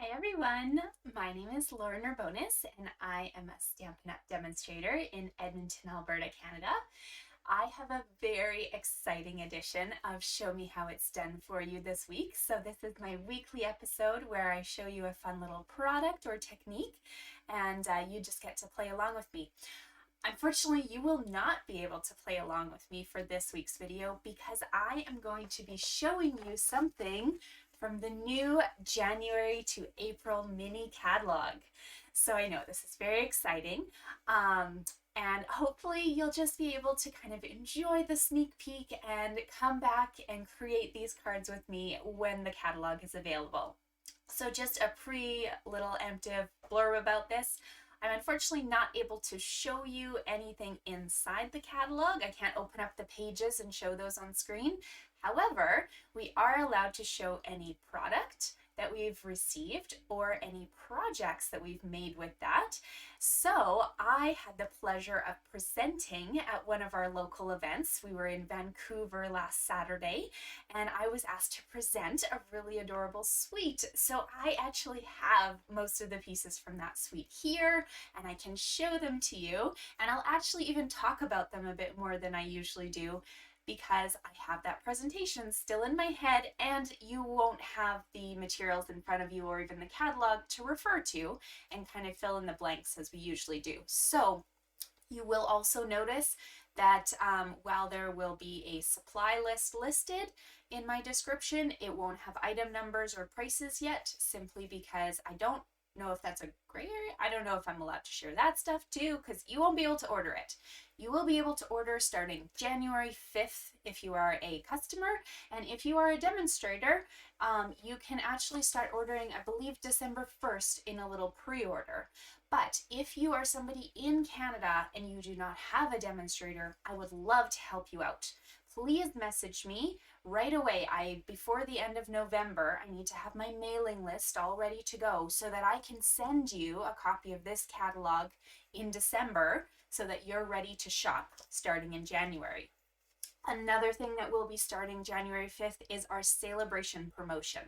Hi everyone, my name is Lauren Urbonis and I am a Stampin' Up! Demonstrator in Edmonton, Alberta, Canada. I have a very exciting edition of Show Me How It's Done for you this week. So this is my weekly episode where I show you a fun little product or technique and you just get to play along with me. Unfortunately, you will not be able to play along with me for this week's video because I am going to be showing you something from the new January to April mini catalog. So I know this is very exciting. And hopefully you'll just be able to kind of enjoy the sneak peek and come back and create these cards with me when the catalog is available. So just a little emptive blurb about this. I'm unfortunately not able to show you anything inside the catalog. I can't open up the pages and show those on screen. However, we are allowed to show any product that we've received or any projects that we've made with that. So I had the pleasure of presenting at one of our local events. We were in Vancouver last Saturday and I was asked to present a really adorable suite. So I actually have most of the pieces from that suite here and I can show them to you, and I'll actually even talk about them a bit more than I usually do because I have that presentation still in my head and you won't have the materials in front of you or even the catalog to refer to and kind of fill in the blanks as we usually do. So you will also notice that while there will be a supply list listed in my description, it won't have item numbers or prices yet, simply because I don't know if that's a gray area. I don't know if I'm allowed to share that stuff too, because you won't be able to order it. You will be able to order starting January 5th if you are a customer, and if you are a demonstrator, you can actually start ordering, I believe, December 1st in a little pre-order. But if you are somebody in Canada and you do not have a demonstrator, I would love to help you out. Please message me right away. Before the end of November, I need to have my mailing list all ready to go so that I can send you a copy of this catalog in December so that you're ready to shop starting in January. Another thing that will be starting January 5th is our celebration promotion.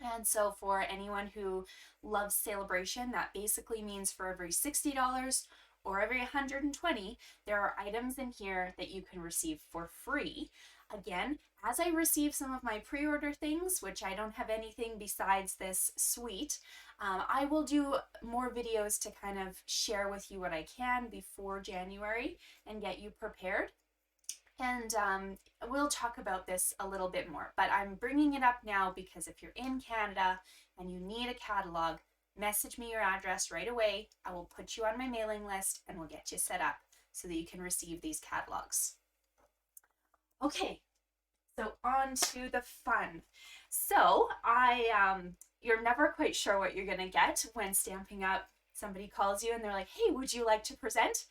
And so for anyone who loves celebration, that basically means for every $60 or every $120, there are items in here that you can receive for free. Again, as I receive some of my pre-order things, which I don't have anything besides this suite, I will do more videos to kind of share with you what I can before January and get you prepared. And we'll talk about this a little bit more, but I'm bringing it up now because if you're in Canada and you need a catalog, message me your address right away. I will put you on my mailing list and we'll get you set up so that you can receive these catalogs. Okay, so on to the fun. So you're never quite sure what you're gonna get when Stamping Up. Somebody calls you and they're like, hey, would you like to present?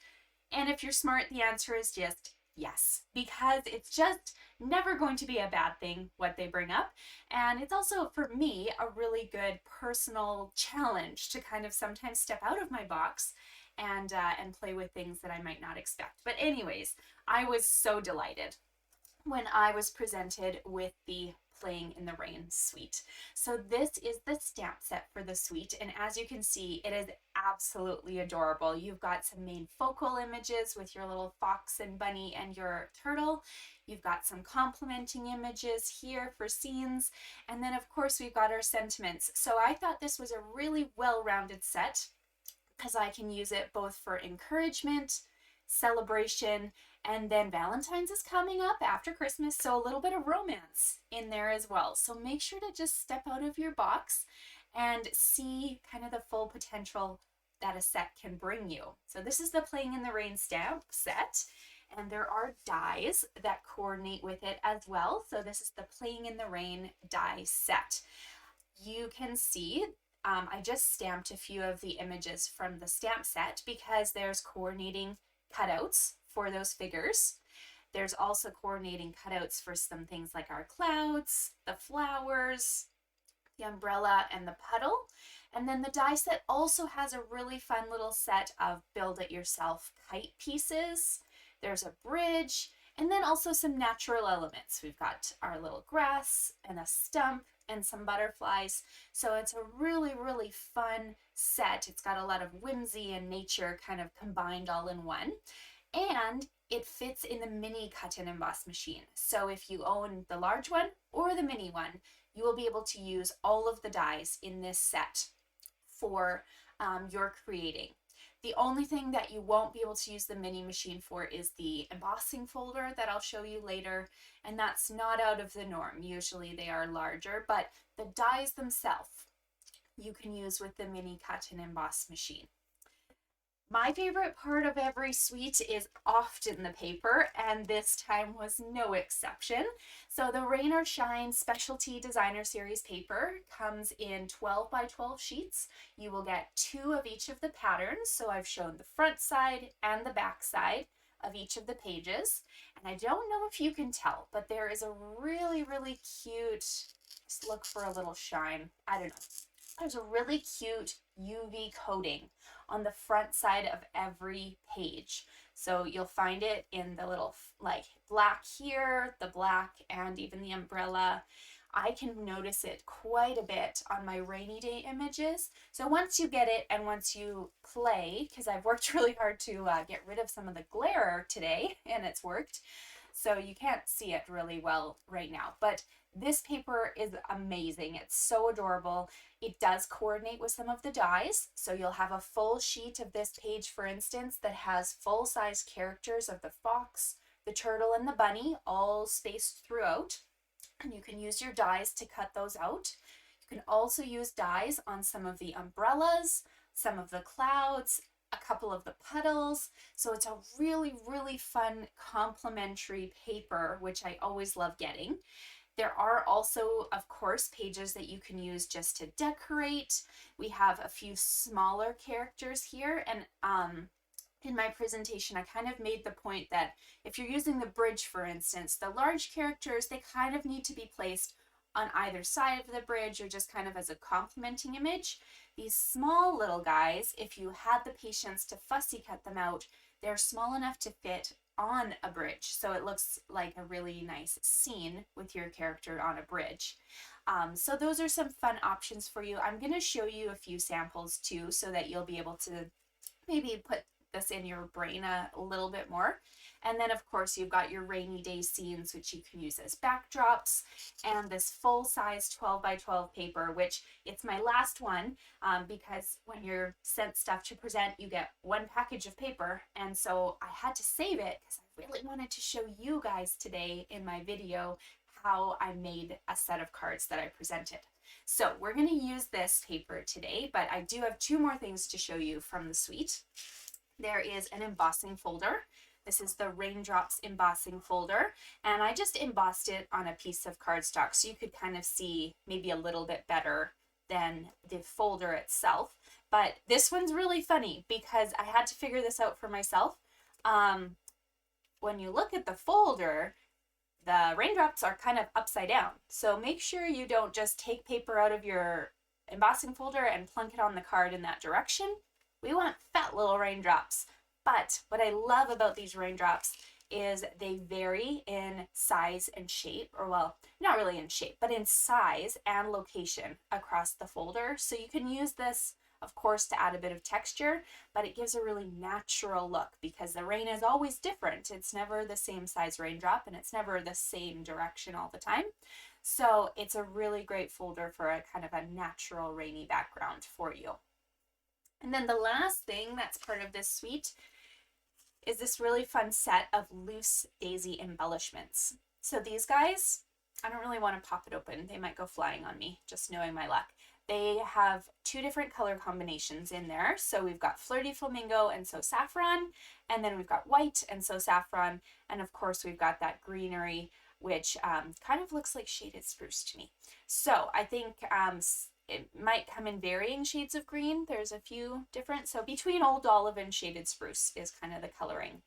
And if you're smart, the answer is just yes, because it's just never going to be a bad thing what they bring up. And it's also, for me, a really good personal challenge to kind of sometimes step out of my box and play with things that I might not expect. But anyways, I was so delighted when I was presented with the Playing in the Rain suite. So this is the stamp set for the suite, and as you can see, it is absolutely adorable. You've got some main focal images with your little fox and bunny and your turtle. You've got some complementing images here for scenes, and then of course we've got our sentiments. So I thought this was a really well-rounded set because I can use it both for encouragement, celebration, and then Valentine's is coming up after Christmas, so a little bit of romance in there as well. So make sure to just step out of your box and see kind of the full potential that a set can bring you. So this is the Playing in the Rain stamp set, and there are dies that coordinate with it as well. So this is the Playing in the Rain die set. You can see I just stamped a few of the images from the stamp set because there's coordinating cutouts for those figures. There's also coordinating cutouts for some things like our clouds, the flowers, the umbrella, and the puddle. And then the die set also has a really fun little set of build-it-yourself kite pieces. There's a bridge, and then also some natural elements. We've got our little grass and a stump and some butterflies. So it's a really, really fun set. It's got a lot of whimsy and nature kind of combined all in one. And it fits in the mini cut and emboss machine. So if you own the large one or the mini one, you will be able to use all of the dies in this set for your creating. The only thing that you won't be able to use the mini machine for is the embossing folder that I'll show you later, and that's not out of the norm. Usually they are larger, but the dies themselves you can use with the mini cut and emboss machine. My favorite part of every suite is often the paper, and this time was no exception. So the Rain or Shine Specialty Designer Series paper comes in 12 by 12 sheets. You will get 2 of each of the patterns. So I've shown the front side and the back side of each of the pages. And I don't know if you can tell, but there is a really, really cute, just look for a little shine. I don't know. There's a really cute UV coating on the front side of every page. So you'll find it in the little like black here, the black, and even the umbrella. I can notice it quite a bit on my rainy day images. So once you get it and once you play, because I've worked really hard to get rid of some of the glare today, and it's worked. So you can't see it really well right now, but this paper is amazing. It's so adorable. It does coordinate with some of the dies. So you'll have a full sheet of this page, for instance, that has full-size characters of the fox, the turtle, and the bunny, all spaced throughout. And you can use your dies to cut those out. You can also use dies on some of the umbrellas, some of the clouds, a couple of the puddles. So it's a really, really fun complementary paper, which I always love getting. There are also, of course, pages that you can use just to decorate. We have a few smaller characters here, and in my presentation, I kind of made the point that if you're using the bridge, for instance, the large characters, they kind of need to be placed on either side of the bridge or just kind of as a complementing image. These small little guys, if you had the patience to fussy cut them out, they're small enough to fit on a bridge. So it looks like a really nice scene with your character on a bridge. So those are some fun options for you. I'm going to show you a few samples too, so that you'll be able to maybe put this in your brain a little bit more. And then of course you've got your rainy day scenes, which you can use as backdrops, and this full size 12 by 12 paper, which it's my last one because when you're sent stuff to present, you get one package of paper. And so I had to save it because I really wanted to show you guys today in my video how I made a set of cards that I presented. So we're going to use this paper today, but I do have 2 more things to show you from the suite. There is an embossing folder. This is the Raindrops embossing folder, and I just embossed it on a piece of cardstock so you could kind of see maybe a little bit better than the folder itself. But this one's really funny because I had to figure this out for myself. When you look at the folder, the raindrops are kind of upside down. So make sure you don't just take paper out of your embossing folder and plunk it on the card in that direction. We want fat little raindrops. But what I love about these raindrops is they vary in size and shape, or well, not really in shape, but in size and location across the folder. So you can use this, of course, to add a bit of texture, but it gives a really natural look because the rain is always different. It's never the same size raindrop and it's never the same direction all the time. So it's a really great folder for a kind of a natural rainy background for you. And then the last thing that's part of this suite is this really fun set of loose daisy embellishments. So these guys, I don't really want to pop it open. They might go flying on me, just knowing my luck. They have 2 different color combinations in there. So we've got Flirty, Flamingo, and So Saffron, and then we've got white and So Saffron, and of course we've got that greenery, which kind of looks like shaded spruce to me. So I think it might come in varying shades of green. There's a few different, so between old olive and shaded spruce is kind of the coloring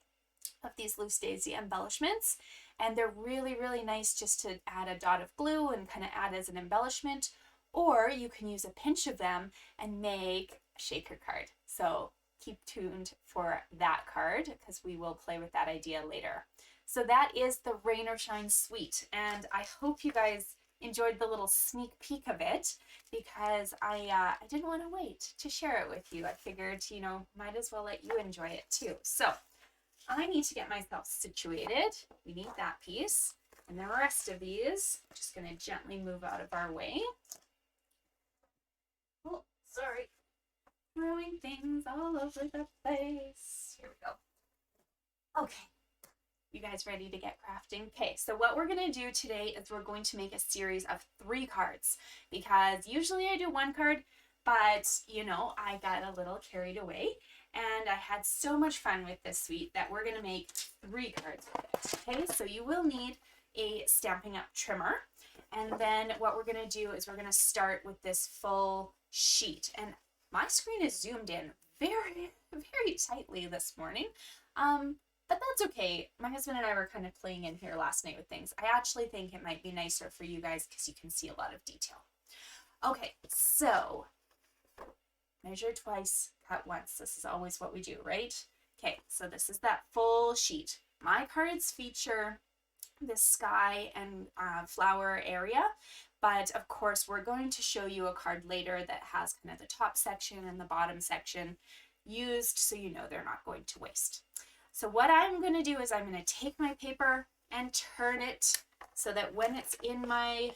of these loose daisy embellishments. And they're really, really nice just to add a dot of blue and kind of add as an embellishment, or you can use a pinch of them and make a shaker card. So keep tuned for that card because we will play with that idea later. So that is the Rain or Shine suite, and I hope you guys enjoyed the little sneak peek of it because I didn't want to wait to share it with you. I figured, you know, might as well let you enjoy it too. So I need to get myself situated. We need that piece. And the rest of these, I'm just going to gently move out of our way. Oh, sorry. Throwing things all over the place. Here we go. Okay. You guys ready to get crafting? Okay, so what we're going to do today is we're going to make a series of 3 cards because usually I do 1 card, but you know, I got a little carried away and I had so much fun with this suite that we're going to make 3 cards with it. Okay, so you will need a Stampin' Up! Trimmer, and then what we're going to do is we're going to start with this full sheet, and my screen is zoomed in very, very tightly this morning. But that's okay. My husband and I were kind of playing in here last night with things. I actually think it might be nicer for you guys because you can see a lot of detail. Okay, so measure twice, cut once. This is always what we do, right? Okay, so this is that full sheet. My cards feature this sky and flower area, but of course we're going to show you a card later that has kind of the top section and the bottom section used so you know they're not going to waste. So what I'm going to do is I'm going to take my paper and turn it so that when it's in my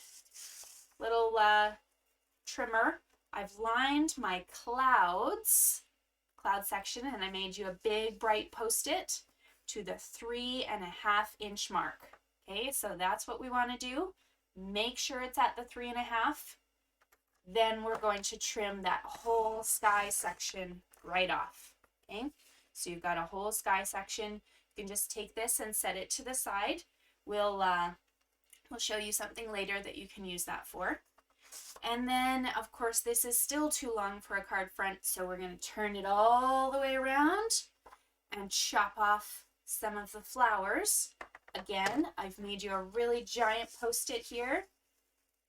little trimmer, I've lined my cloud section, and I made you a big bright post-it to the 3.5 inch mark. Okay, so that's what we want to do. Make sure it's at the 3.5. Then we're going to trim that whole sky section right off. Okay, so you've got a whole sky section. You can just take this and set it to the side. We'll show you something later that you can use that for. And then, of course, this is still too long for a card front, so we're going to turn it all the way around and chop off some of the flowers. Again, I've made you a really giant post-it here.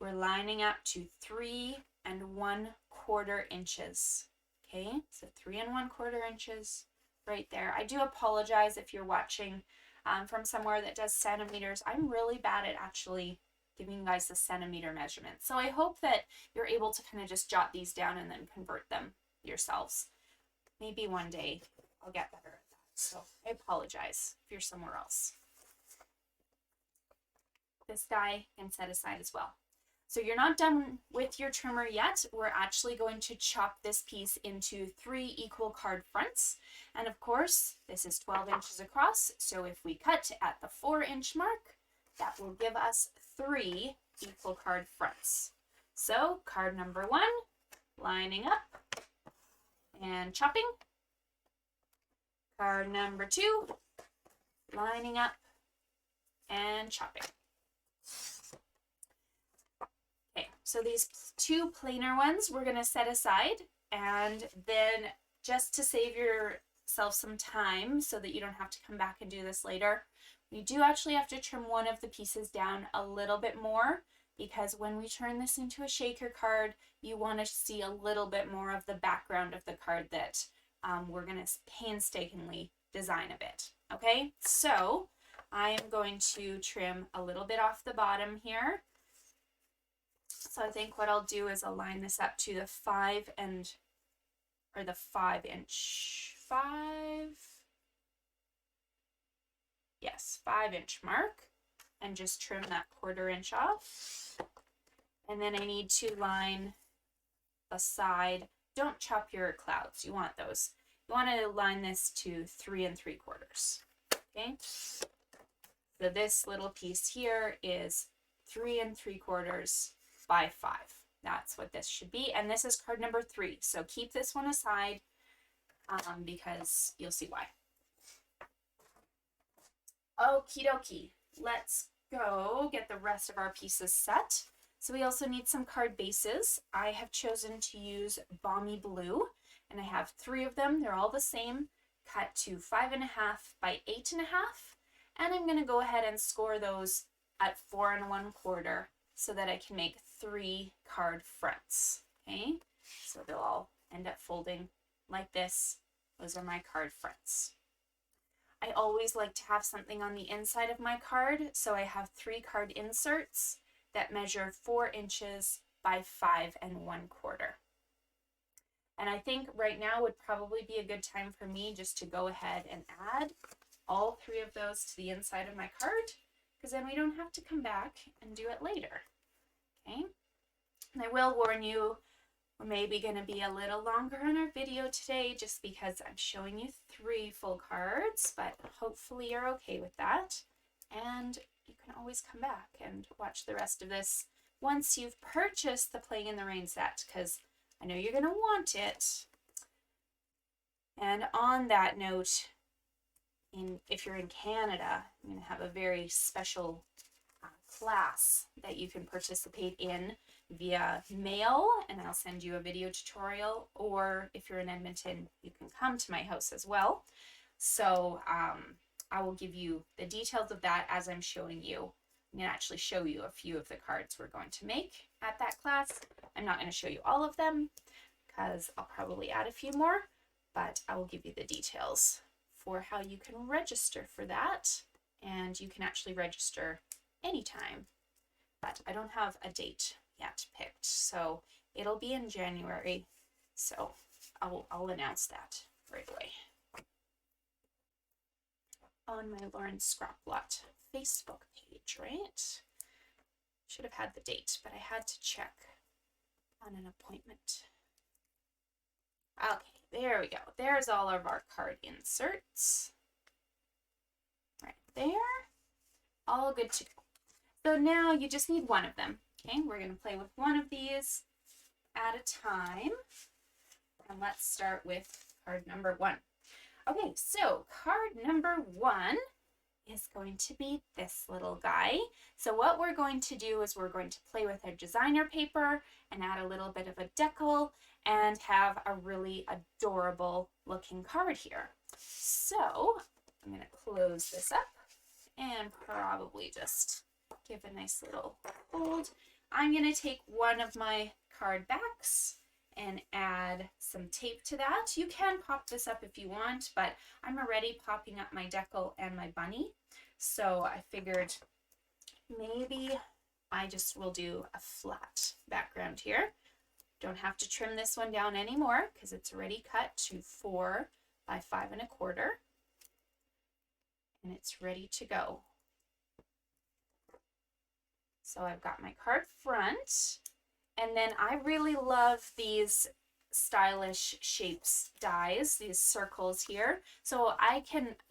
We're lining up to 3 1/4 inches. Okay, so 3 1/4 inches right there. I do apologize if you're watching from somewhere that does centimeters. I'm really bad at actually giving you guys the centimeter measurement. So I hope that you're able to kind of just jot these down and then convert them yourselves. Maybe one day I'll get better at that. So I apologize if you're somewhere else. This guy can set aside as well. So you're not done with your trimmer yet. We're actually going to chop this piece into 3 equal card fronts. And of course, this is 12 inches across. So if we cut at the 4 inch mark, that will give us 3 equal card fronts. So card number 1, lining up and chopping. Card number 2, lining up and chopping. Okay, so these 2 plainer ones we're going to set aside, and then just to save yourself some time so that you don't have to come back and do this later, we do actually have to trim one of the pieces down a little bit more, because when we turn this into a shaker card, you want to see a little bit more of the background of the card that we're going to painstakingly design a bit. Okay, so I am going to trim a little bit off the bottom here. So I think what I'll do is align this up to the 5 inch mark, and just trim that 1/4 inch off. And then I need to line the side. Don't chop your clouds. You want those. You want to line this to 3 3/4. Okay. So this little piece here is 3 3/4 by 5. That's what this should be. And this is card number 3. So keep this one aside because you'll see why. Okie dokie. Let's go get the rest of our pieces set. So we also need some card bases. I have chosen to use Balmy Blue, and I have 3 of them. They're all the same, cut to 5.5 by 8.5. And I'm going to go ahead and score those at 4 1/4 so that I can make 3 card fronts. Okay, so they'll all end up folding like this. Those are my card fronts. I always like to have something on the inside of my card, so I have 3 card inserts that measure 4 inches by 5 1/4. And I think right now would probably be a good time for me just to go ahead and add all 3 of those to the inside of my card, because then we don't have to come back and do it later. Okay, and I will warn you, we're maybe going to be a little longer on our video today just because I'm showing you 3 full cards, but hopefully you're okay with that. And you can always come back and watch the rest of this once you've purchased the Playing in the Rain set, because I know you're going to want it. And on that note, if you're in Canada, I'm going to have a very special class that you can participate in via mail, and I'll send you a video tutorial, or if you're in Edmonton, you can come to my house as well. So I will give you the details of that as I'm showing you. I'm going to actually show you a few of the cards we're going to make at that class. I'm not going to show you all of them because I'll probably add a few more, but I will give you the details for how you can register for that, and you can actually register anytime, but I don't have a date yet picked, so it'll be in January, so I'll announce that right away on my Lauren Scrapplot Facebook page, right? Should have had the date, but I had to check on an appointment. Okay, there we go. There's all of our card inserts right there. All good to go. So now you just need one of them. Okay, we're going to play with one of these at a time. And let's start with card number 1. Okay, so card number 1 is going to be this little guy. So what we're going to do is we're going to play with our designer paper and add a little bit of a decal and have a really adorable looking card here. So I'm going to close this up and probably just give a nice little fold. I'm going to take one of my card backs and add some tape to that. You can pop this up if you want, but I'm already popping up my decal and my bunny. So I figured maybe I just will do a flat background here. Don't have to trim this one down anymore because it's already cut to 4 by 5 1/4. And it's ready to go. So I've got my card front, and then I really love these stylish shapes dies, these circles here. So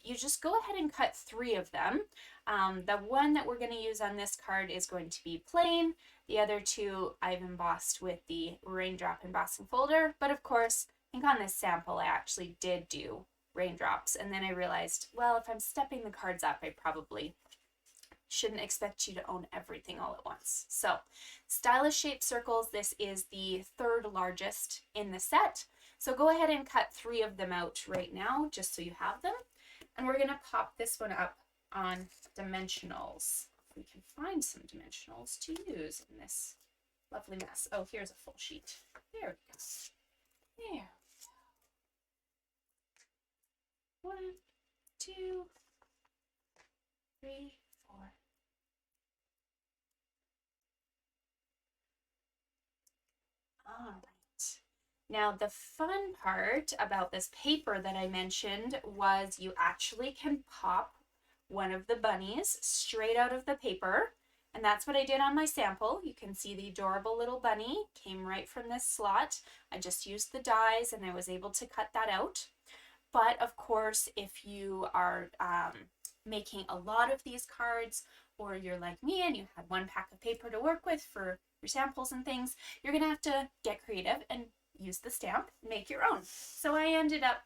you just go ahead and cut 3 of them. The one that we're going to use on this card is going to be plain. The other 2 I've embossed with the Raindrop embossing folder, but of course, I think on this sample I actually did do raindrops, and then I realized, well, if I'm stepping the cards up, I probably shouldn't expect you to own everything all at once. So stylish shaped circles, this is the 3rd largest in the set. So go ahead and cut 3 of them out right now, just so you have them. And we're going to pop this one up on dimensionals. If we can find some dimensionals to use in this lovely mess. Oh, here's a full sheet. There we go. There. 1, 2, 3, 4. All right. Now the fun part about this paper that I mentioned was you actually can pop one of the bunnies straight out of the paper, and that's what I did on my sample. You can see the adorable little bunny came right from this slot. I just used the dies and I was able to cut that out. But of course, if you are making a lot of these cards, or you're like me and you had one pack of paper to work with for your samples and things, you're gonna have to get creative and use the stamp, make your own. So I ended up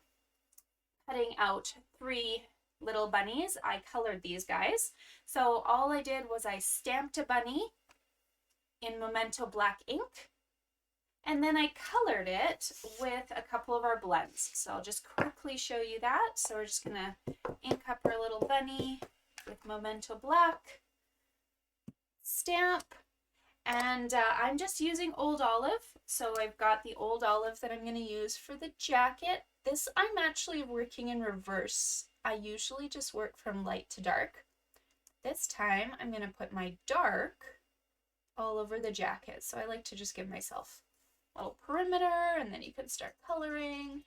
cutting out 3 little bunnies. I colored these guys. So all I did was I stamped a bunny in Memento Black Ink, and then I colored it with a couple of our blends. So I'll just quickly show you that. So we're just gonna ink up our little bunny with Memento Black, stamp, and I'm just using Old Olive. So I've got the Old Olive that I'm gonna use for the jacket. This I'm actually working in reverse. I usually just work from light to dark. This time I'm gonna put my dark all over the jacket. So I like to just give myself a little perimeter, and then you can start coloring.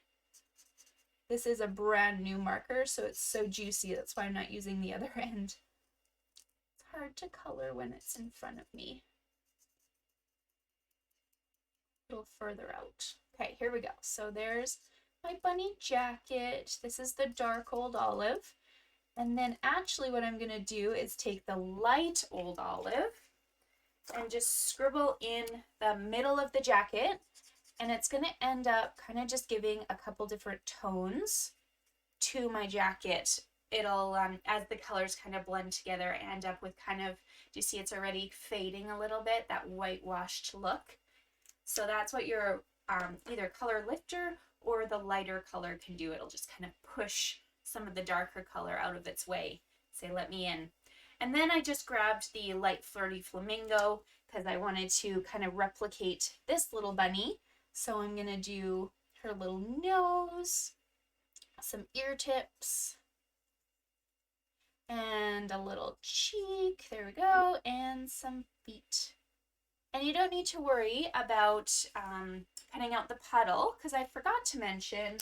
This is a brand new marker, so it's so juicy. That's why I'm not using the other end. It's hard to color when it's in front of me. A little further out. Okay, here we go. So there's my bunny jacket. This is the dark old olive. And then actually what I'm gonna do is take the light old olive and just scribble in the middle of the jacket. And it's gonna end up kind of just giving a couple different tones to my jacket. It'll, as the colors kind of blend together, end up with kind of, do you see it's already fading a little bit, that whitewashed look? So that's what your either color lifter or the lighter color can do. It'll just kind of push some of the darker color out of its way. Say, let me in. And then I just grabbed the light Flirty Flamingo because I wanted to kind of replicate this little bunny. So I'm gonna do her little nose, some ear tips, and a little cheek, there we go, and some feet. And you don't need to worry about cutting out the puddle, because I forgot to mention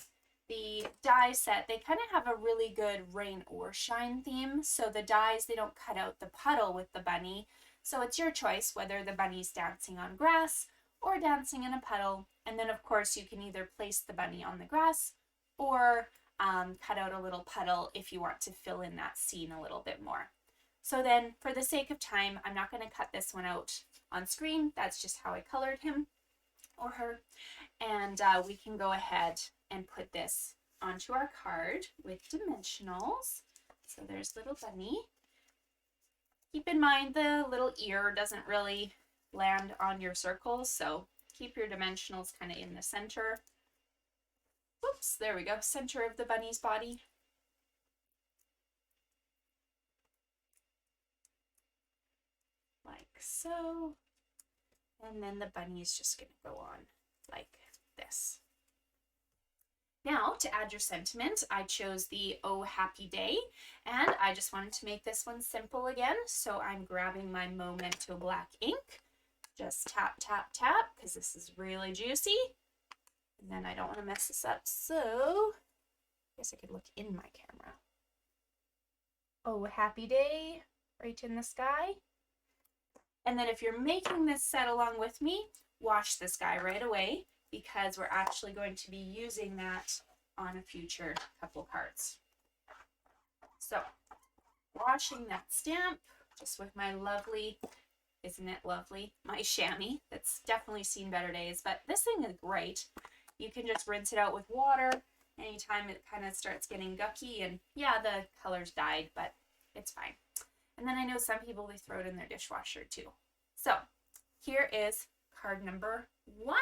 the die set, they kind of have a really good rain or shine theme. So the dies, they don't cut out the puddle with the bunny. So it's your choice whether the bunny's dancing on grass or dancing in a puddle. And then of course you can either place the bunny on the grass or cut out a little puddle if you want to fill in that scene a little bit more. So then for the sake of time, I'm not going to cut this one out on screen. That's just how I colored him or her. And we can go ahead and put this onto our card with dimensionals. So there's little bunny. Keep in mind the little ear doesn't really land on your circles, so keep your dimensionals kind of in the center. Whoops, there we go, center of the bunny's body. Like so. And then the bunny is just going to go on like this. Now, to add your sentiment, I chose the Oh Happy Day, and I just wanted to make this one simple again. So I'm grabbing my Memento Black Ink, just tap, tap, tap, because this is really juicy. And then I don't want to mess this up, so I guess I could look in my camera. Oh Happy Day, right in the sky. And then if you're making this set along with me, wash this guy right away, because we're actually going to be using that on a future couple cards. So, washing that stamp, just with my lovely, isn't it lovely, my chamois. That's definitely seen better days, but this thing is great. You can just rinse it out with water anytime it kind of starts getting gucky, and yeah, the color's dyed, but it's fine. And then I know some people, they throw it in their dishwasher too. So, here is card number 1.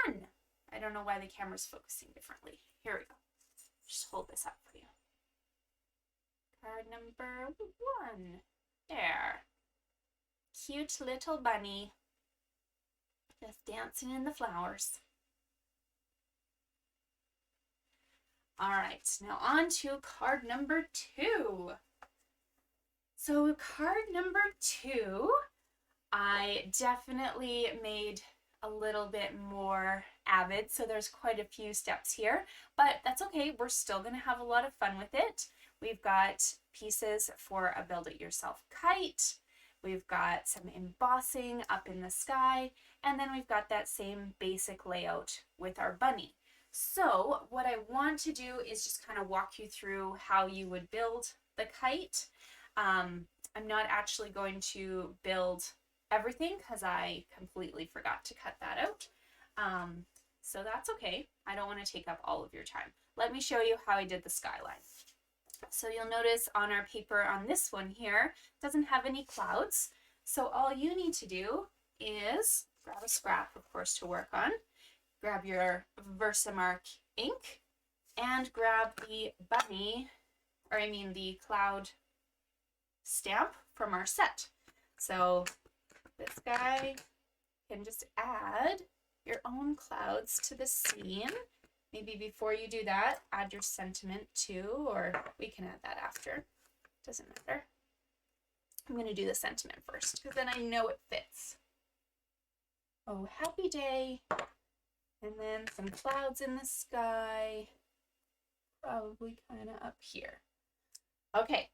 I don't know why the camera's focusing differently. Here we go. Just hold this up for you. Card number 1. There. Cute little bunny. Just dancing in the flowers. Alright, now on to card number 2. So card number 2, I definitely made a little bit more avid, so there's quite a few steps here, but that's okay. We're still going to have a lot of fun with it. We've got pieces for a build-it-yourself kite. We've got some embossing up in the sky, and then we've got that same basic layout with our bunny. So what I want to do is just kind of walk you through how you would build the kite. I'm not actually going to build everything because I completely forgot to cut that out. So that's okay. I don't want to take up all of your time. Let me show you how I did the skyline. So you'll notice on our paper on this one here, it doesn't have any clouds. So all you need to do is grab a scrap, of course, to work on. Grab your Versamark ink and grab the bunny, or I mean the cloud stamp from our set. So this guy can just add your own clouds to the scene. Maybe before you do that, add your sentiment too, or we can add that after. Doesn't matter. I'm going to do the sentiment first because then I know it fits. oh, happy day. And then some clouds in the sky, probably kind of up here. Okay,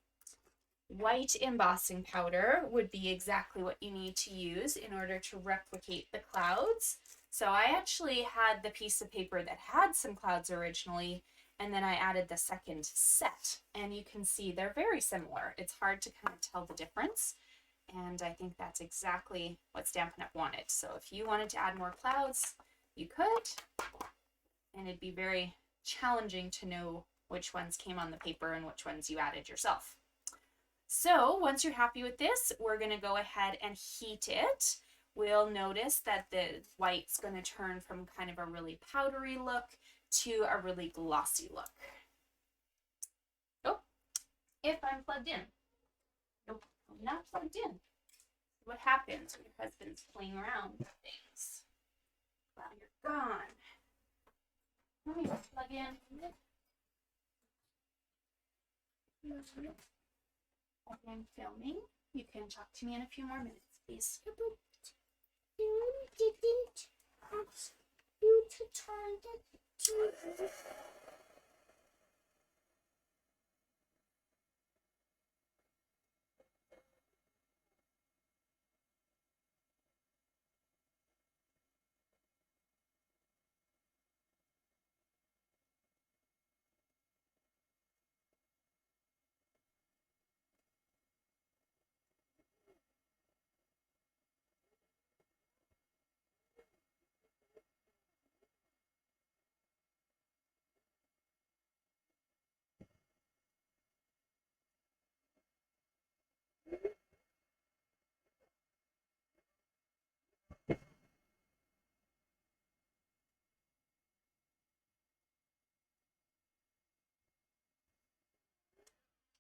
white embossing powder would be exactly what you need to use in order to replicate the clouds. So I actually had the piece of paper that had some clouds originally, and then I added the second set, and you can see they're very similar. It's hard to kind of tell the difference, and I think that's exactly what Stampin' Up! Wanted. So if you wanted to add more clouds, you could, and it'd be very challenging to know which ones came on the paper and which ones you added yourself. So once you're happy with this, we're going to go ahead and heat it. We'll notice that the white's going to turn from kind of a really powdery look to a really glossy look. Oh, if I'm plugged in. Nope, I'm not plugged in. What happens when your husband's playing around with things while you're gone? Let me plug in. I'm filming. You can talk to me in a few more minutes, please. You didn't ask you to turn the TV.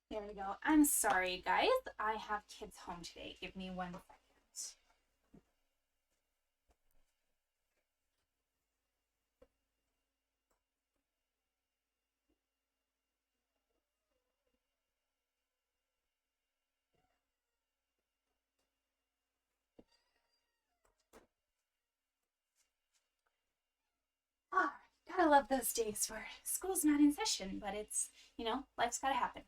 There we go. I'm sorry, guys. I have kids home today. Give me 1 second. Ah, gotta love those days where school's not in session, but it's, life's gotta happen.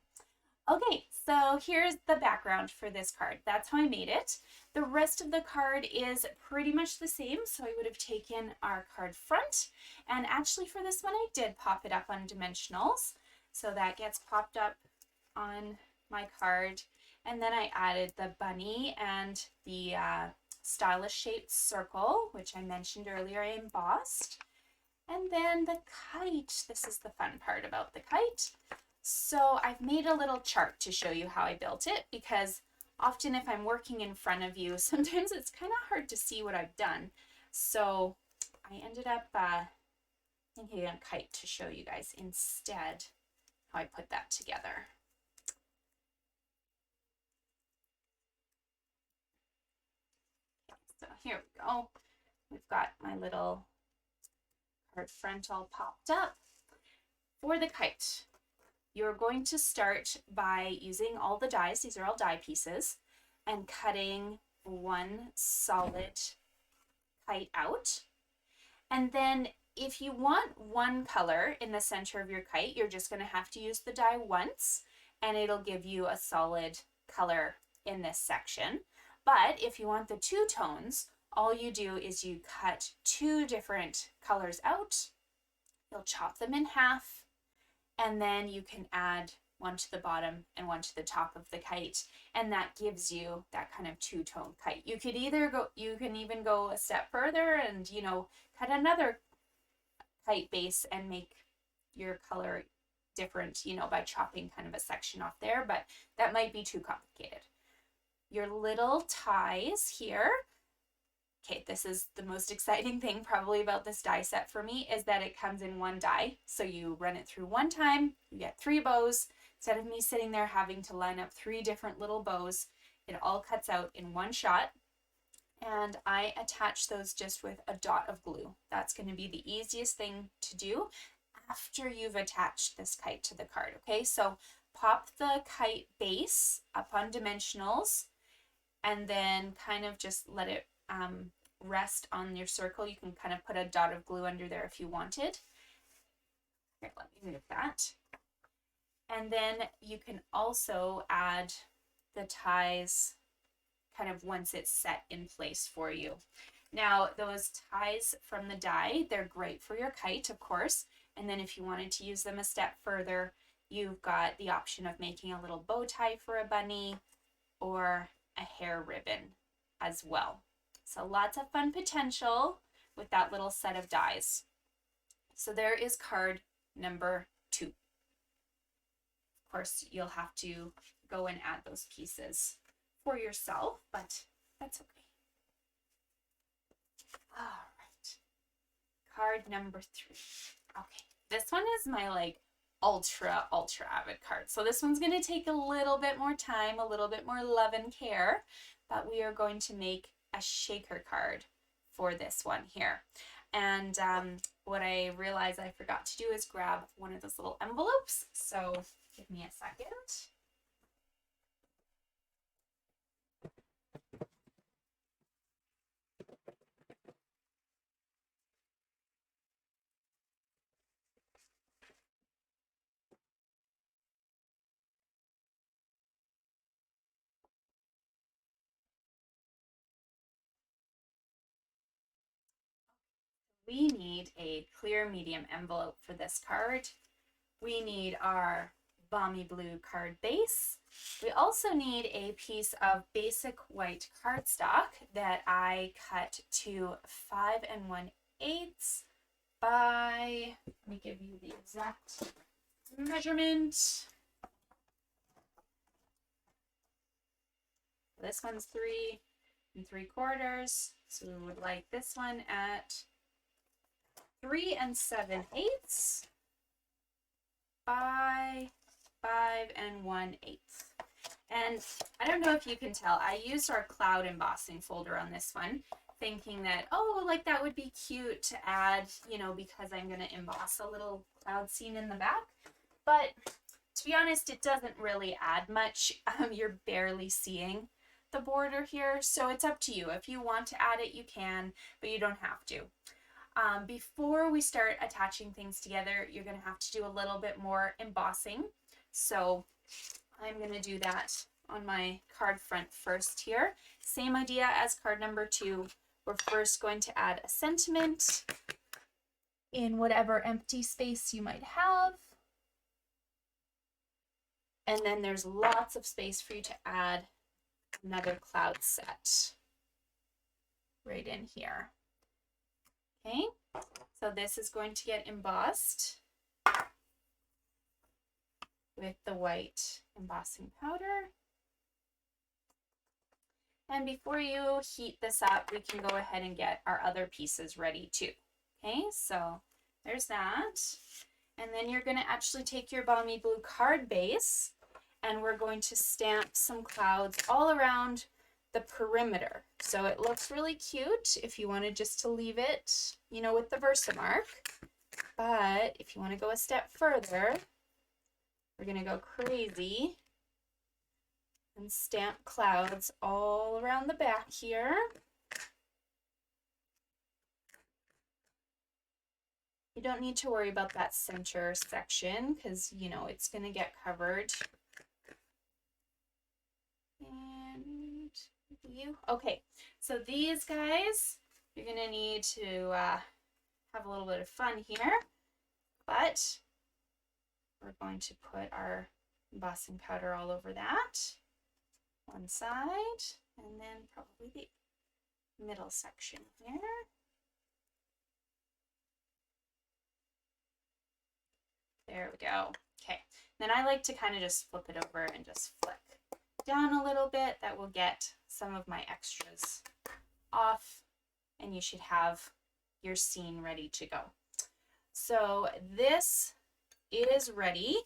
Okay, so here's the background for this card. That's how I made it. The rest of the card is pretty much the same, so I would have taken our card front, and actually for this one I did pop it up on dimensionals, so that gets popped up on my card, and then I added the bunny and the stylish shaped circle, which I mentioned earlier I embossed, and then the kite. This is the fun part about the kite. So I've made a little chart to show you how I built it, because often if I'm working in front of you, sometimes it's kind of hard to see what I've done. So I ended up thinking of a kite to show you guys instead how I put that together. Okay, so here we go. We've got my little card front all popped up. For the kite, you're going to start by using all the dies, these are all die pieces, and cutting one solid kite out. And then if you want one color in the center of your kite, you're just going to have to use the die once, and it'll give you a solid color in this section. But if you want the two tones, all you do is you cut 2 different colors out, you'll chop them in half, and then you can add one to the bottom and one to the top of the kite, and that gives you that kind of 2-tone kite. You can even go a step further and, cut another kite base and make your color different, by chopping kind of a section off there, but that might be too complicated. Your little ties here. Okay, this is the most exciting thing probably about this die set for me, is that it comes in 1 die. So you run it through 1 time, you get 3 bows. Instead of me sitting there having to line up 3 different little bows, it all cuts out in 1 shot. And I attach those just with a dot of glue. That's going to be the easiest thing to do after you've attached this kite to the card. Okay, so pop the kite base up on dimensionals, and then kind of just let it rest on your circle. You can kind of put a dot of glue under there if you wanted. Here, let me move that. And then you can also add the ties kind of once it's set in place for you. Now, those ties from the die, they're great for your kite, of course. And then if you wanted to use them a step further, you've got the option of making a little bow tie for a bunny or a hair ribbon as well. So lots of fun potential with that little set of dies. So there is card number 2. Of course, you'll have to go and add those pieces for yourself, but that's okay. All right, card number 3. Okay, this one is my like ultra avid card. So this one's going to take a little bit more time, a little bit more love and care, but we are going to make a shaker card for this one here. And what I realized I forgot to do is grab one of those little envelopes. So give me a second. We need a clear medium envelope for this card. We need our Balmy blue card base. We also need a piece of basic white cardstock that I cut to 5 1/8 by, let me give you the exact measurement. This one's 3 3/4, so we would like this one at 3 7/8 by 5 1/8. And I don't know if you can tell, I used our cloud embossing folder on this one, thinking that, oh, like that would be cute to add, you know, because I'm going to emboss a little cloud scene in the back. But to be honest, it doesn't really add much. You're barely seeing the border here, so it's up to you. If you want to add it, you can, but you don't have to. Before we start attaching things together, you're going to have to do a little bit more embossing. So I'm going to do that on my card front first here. Same idea as card number 2. We're first going to add a sentiment in whatever empty space you might have. And then there's lots of space for you to add another cloud set right in here. Okay, so this is going to get embossed with the white embossing powder. And before you heat this up, we can go ahead and get our other pieces ready too. Okay, so there's that. And then you're going to actually take your Balmy blue card base, and we're going to stamp some clouds all around the perimeter. So it looks really cute if you wanted just to leave it, you know, with the Versamark. But if you want to go a step further, we're going to go crazy and stamp clouds all around the back here. You don't need to worry about that center section because, you know, it's going to get covered. And okay, so these guys, you're going to need to have a little bit of fun here, but we're going to put our embossing powder all over that. One side, and then probably the middle section here. There we go. Okay, then I like to kind of just flip it over and just flick down a little bit. That will get some of my extras off, and you should have your scene ready to go. So this is ready.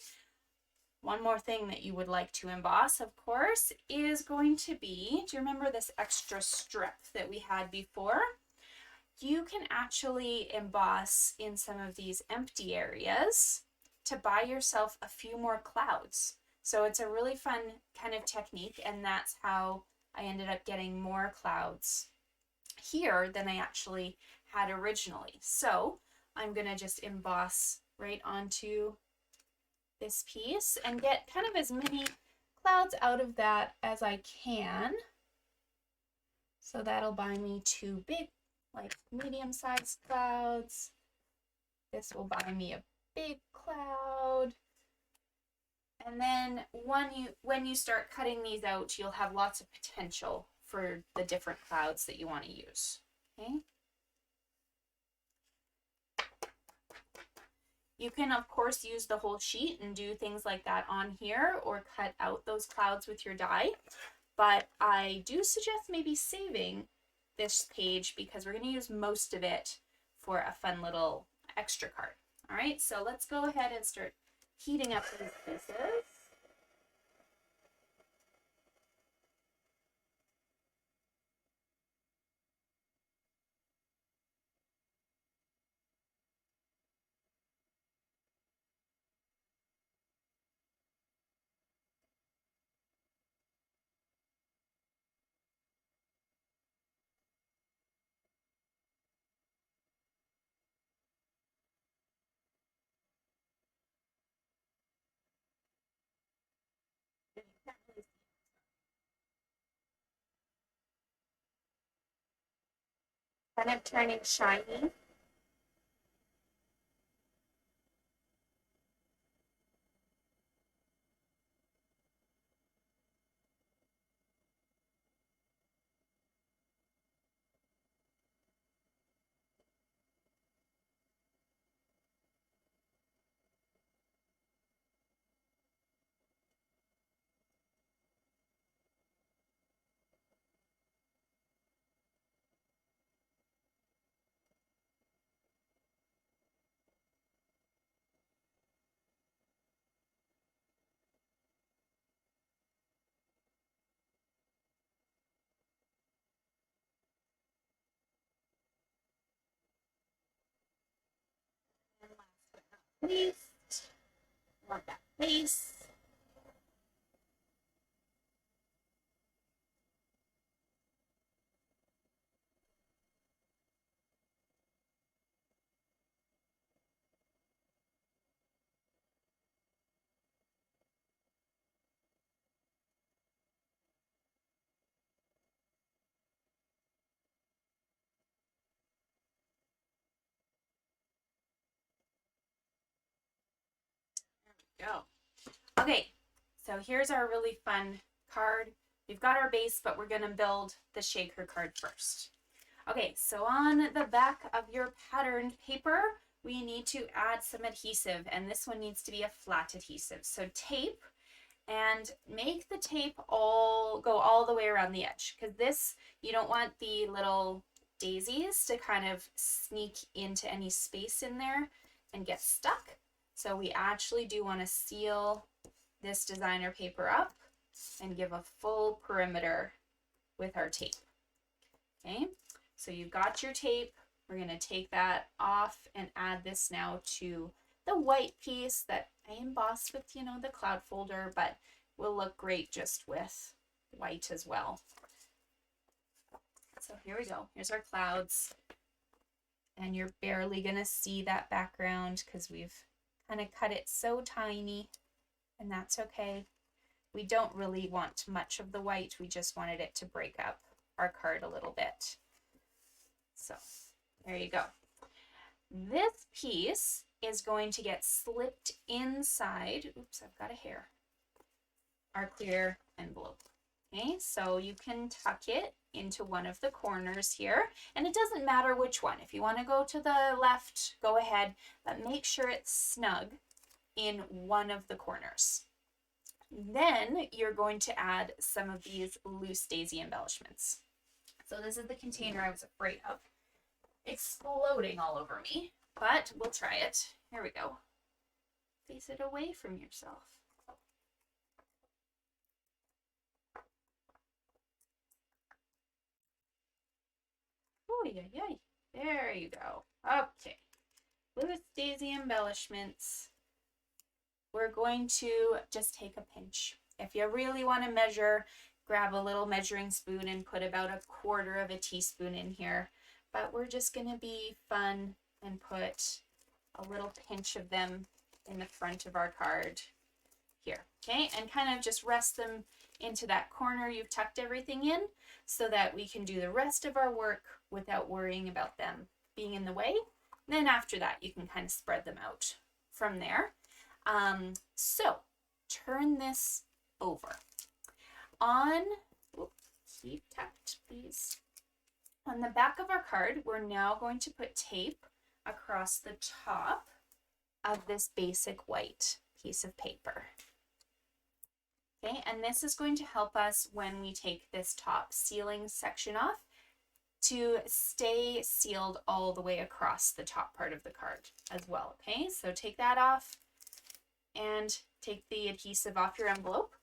One more thing that you would like to emboss, of course, is going to be, do you remember this extra strip that we had before? You can actually emboss in some of these empty areas to buy yourself a few more clouds. So it's a really fun kind of technique, and that's how I ended up getting more clouds here than I actually had originally. So I'm gonna just emboss right onto this piece and get kind of as many clouds out of that as I can. So that'll buy me 2 big, like medium-sized clouds. This will buy me a big cloud. And then when you start cutting these out, you'll have lots of potential for the different clouds that you want to use. Okay. You can, of course, use the whole sheet and do things like that on here or cut out those clouds with your die. But I do suggest maybe saving this page because we're going to use most of it for a fun little extra card. All right, so let's go ahead and start heating up these pieces. Kind of turning shiny. And last but not least, want that face. Go. Okay, so here's our really fun card. We've got our base, but we're going to build the shaker card first. Okay, so on the back of your patterned paper, we need to add some adhesive, and this one needs to be a flat adhesive. So tape, and make the tape go all the way around the edge, because this, you don't want the little daisies to kind of sneak into any space in there and get stuck. So we actually do want to seal this designer paper up and give a full perimeter with our tape. Okay, so you've got your tape. We're going to take that off and add this now to the white piece that I embossed with, you know, the cloud folder, but will look great just with white as well. So here we go. Here's our clouds. And you're barely going to see that background because we've kind of cut it so tiny, and that's okay. We don't really want much of the white. We just wanted it to break up our card a little bit. So there you go. This piece is going to get slipped inside. Oops, I've got a hair. Our clear envelope. Okay, so you can tuck it into one of the corners here, and it doesn't matter which one. If you want to go to the left, go ahead, but make sure it's snug in one of the corners. Then you're going to add some of these loose daisy embellishments. So this is the container I was afraid of exploding all over me, but we'll try it. Here we go. Face it away from yourself. Oh, yeah. There you go. Okay. Loose daisy embellishments. We're going to just take a pinch. If you really want to measure, grab a little measuring spoon and put about 1/4 of a teaspoon in here. But we're just going to be fun and put a little pinch of them in the front of our card here, okay? And kind of just rest them into that corner you've tucked everything in so that we can do the rest of our work without worrying about them being in the way. And then after that, you can kind of spread them out from there. So turn this over. Keep tucked, please. On the back of our card, we're now going to put tape across the top of this basic white piece of paper. Okay, and this is going to help us when we take this top sealing section off to stay sealed all the way across the top part of the card as well. Okay, so take that off and take the adhesive off your envelope.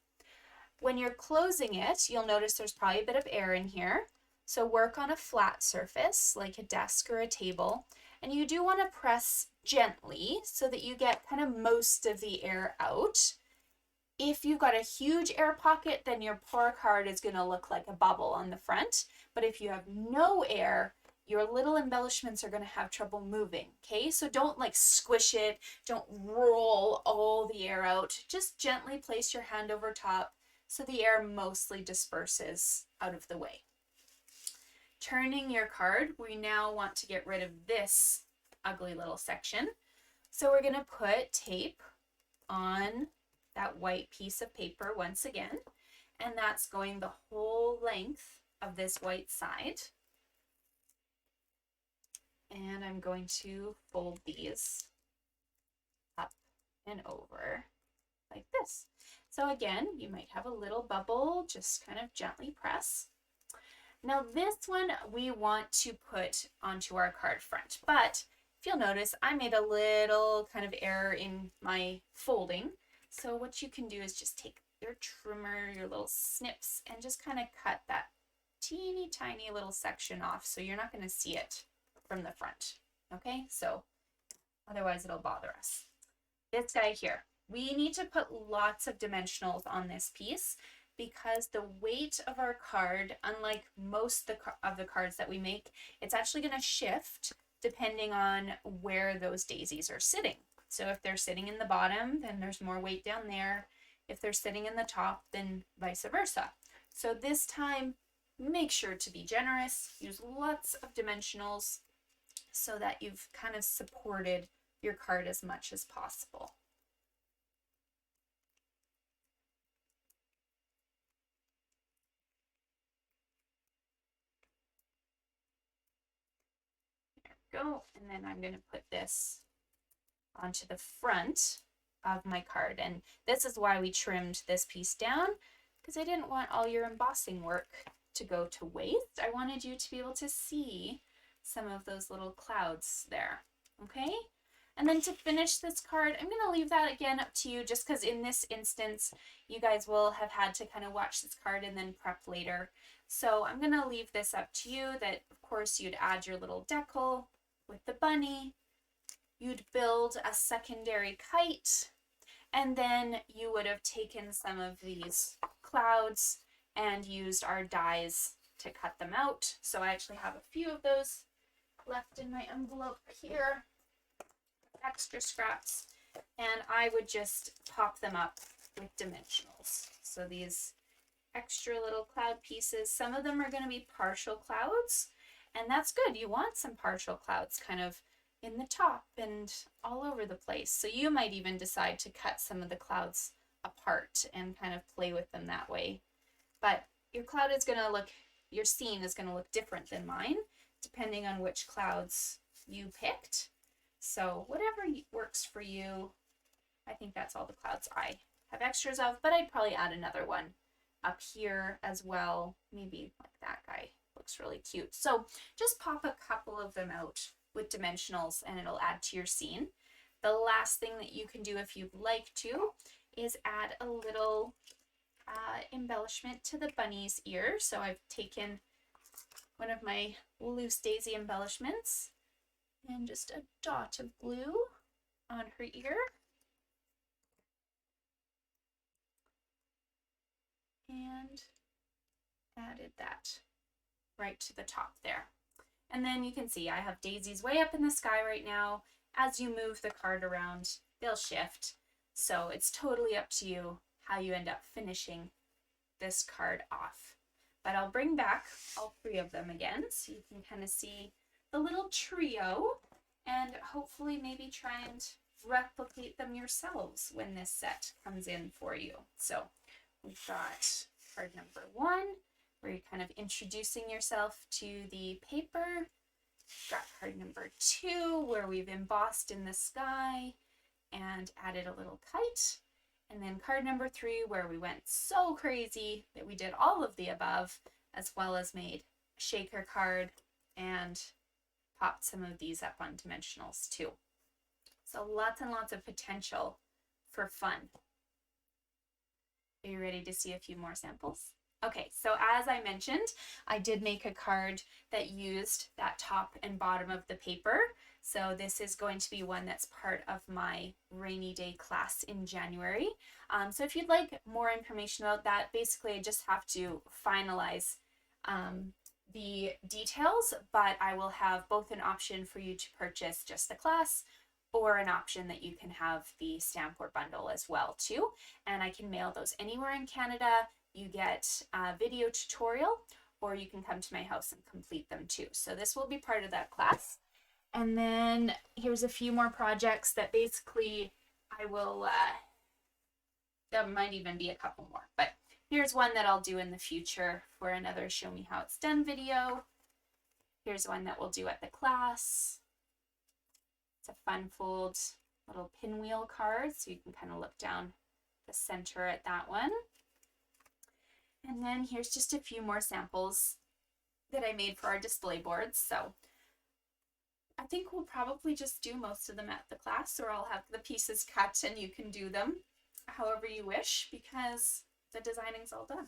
When you're closing it, you'll notice there's probably a bit of air in here. So work on a flat surface like a desk or a table. And you do want to press gently so that you get kind of most of the air out. If you've got a huge air pocket, then your poor card is going to look like a bubble on the front. But if you have no air, your little embellishments are going to have trouble moving, okay? So don't like squish it, don't roll all the air out. Just gently place your hand over top so the air mostly disperses out of the way. Turning your card, we now want to get rid of this ugly little section. So we're going to put tape on that white piece of paper once again, and that's going the whole length of this white side. And I'm going to fold these up and over like this. So again, you might have a little bubble, just kind of gently press. Now this one we want to put onto our card front, but if you'll notice, I made a little kind of error in my folding. So what you can do is just take your trimmer, your little snips, and just kind of cut that teeny tiny little section off so you're not going to see it from the front. Okay, so otherwise it'll bother us. This guy here, we need to put lots of dimensionals on this piece because the weight of our card, unlike most of the cards that we make, it's actually going to shift depending on where those daisies are sitting. So if they're sitting in the bottom, then there's more weight down there. If they're sitting in the top, then vice versa. So this time, make sure to be generous. Use lots of dimensionals so that you've kind of supported your card as much as possible. There we go. And then I'm going to put this onto the front of my card. And this is why we trimmed this piece down, because I didn't want all your embossing work to go to waste. I wanted you to be able to see some of those little clouds there, okay? And then to finish this card, I'm going to leave that again up to you, just because in this instance, you guys will have had to kind of watch this card and then prep later. So I'm going to leave this up to you that, of course, you'd add your little decal with the bunny. You'd build a secondary kite, and then you would have taken some of these clouds and used our dies to cut them out. So I actually have a few of those left in my envelope here, extra scraps, and I would just pop them up with dimensionals. So these extra little cloud pieces, some of them are going to be partial clouds, and that's good. You want some partial clouds kind of in the top and all over the place. So you might even decide to cut some of the clouds apart and kind of play with them that way. But your cloud is going to look, your scene is going to look different than mine, depending on which clouds you picked. So whatever works for you. I think that's all the clouds I have extras of, but I'd probably add another one up here as well. Maybe like that guy looks really cute. So just pop a couple of them out with dimensionals and it'll add to your scene. The last thing that you can do if you'd like to is add a little embellishment to the bunny's ear. So I've taken one of my loose daisy embellishments and just a dot of blue on her ear. And added that right to the top there. And then you can see I have daisies way up in the sky right now. As you move the card around, they'll shift. So it's totally up to you how you end up finishing this card off. But I'll bring back all three of them again so you can kind of see the little trio and hopefully maybe try and replicate them yourselves when this set comes in for you. So we've got card number 1, where you're kind of introducing yourself to the paper. We've got card number 2, where we've embossed in the sky and added a little kite. And then card number 3, where we went so crazy that we did all of the above, as well as made a shaker card and popped some of these up on dimensionals too. So lots and lots of potential for fun. Are you ready to see a few more samples? Okay, so as I mentioned, I did make a card that used that top and bottom of the paper. So this is going to be one that's part of my rainy day class in January. So if you'd like more information about that, basically I just have to finalize the details, but I will have both an option for you to purchase just the class or an option that you can have the stamp or bundle as well too. And I can mail those anywhere in Canada. You get a video tutorial, or you can come to my house and complete them too. So this will be part of that class. And then here's a few more projects that basically I will, there might even be a couple more, but here's one that I'll do in the future for another Show Me How It's Done video. Here's one that we'll do at the class. It's a fun fold little pinwheel card, so you can kind of look down the center at that one. And then here's just a few more samples that I made for our display boards. So I think we'll probably just do most of them at the class, or I'll have the pieces cut and you can do them however you wish, because the designing's all done.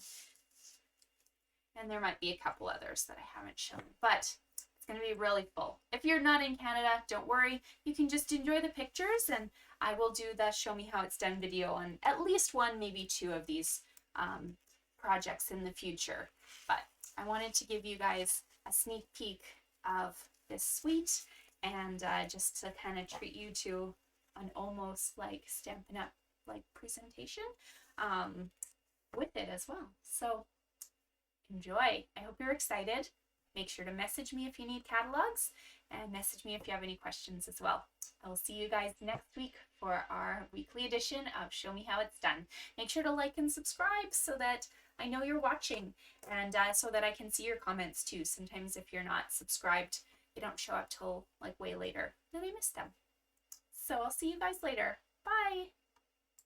And there might be a couple others that I haven't shown, but it's going to be really full. If you're not in Canada, don't worry. You can just enjoy the pictures, and I will do the Show Me How It's Done video on at least one, maybe two of these projects in the future. But I wanted to give you guys a sneak peek of this suite, and just to kind of treat you to an almost like Stampin' Up! Like presentation with it as well. So enjoy. I hope you're excited. Make sure to message me if you need catalogs, and message me if you have any questions as well. I will see you guys next week for our weekly edition of Show Me How It's Done. Make sure to like and subscribe so that I know you're watching, and so that I can see your comments too. Sometimes if you're not subscribed, they don't show up till like way later, then I miss them. So I'll see you guys later. Bye!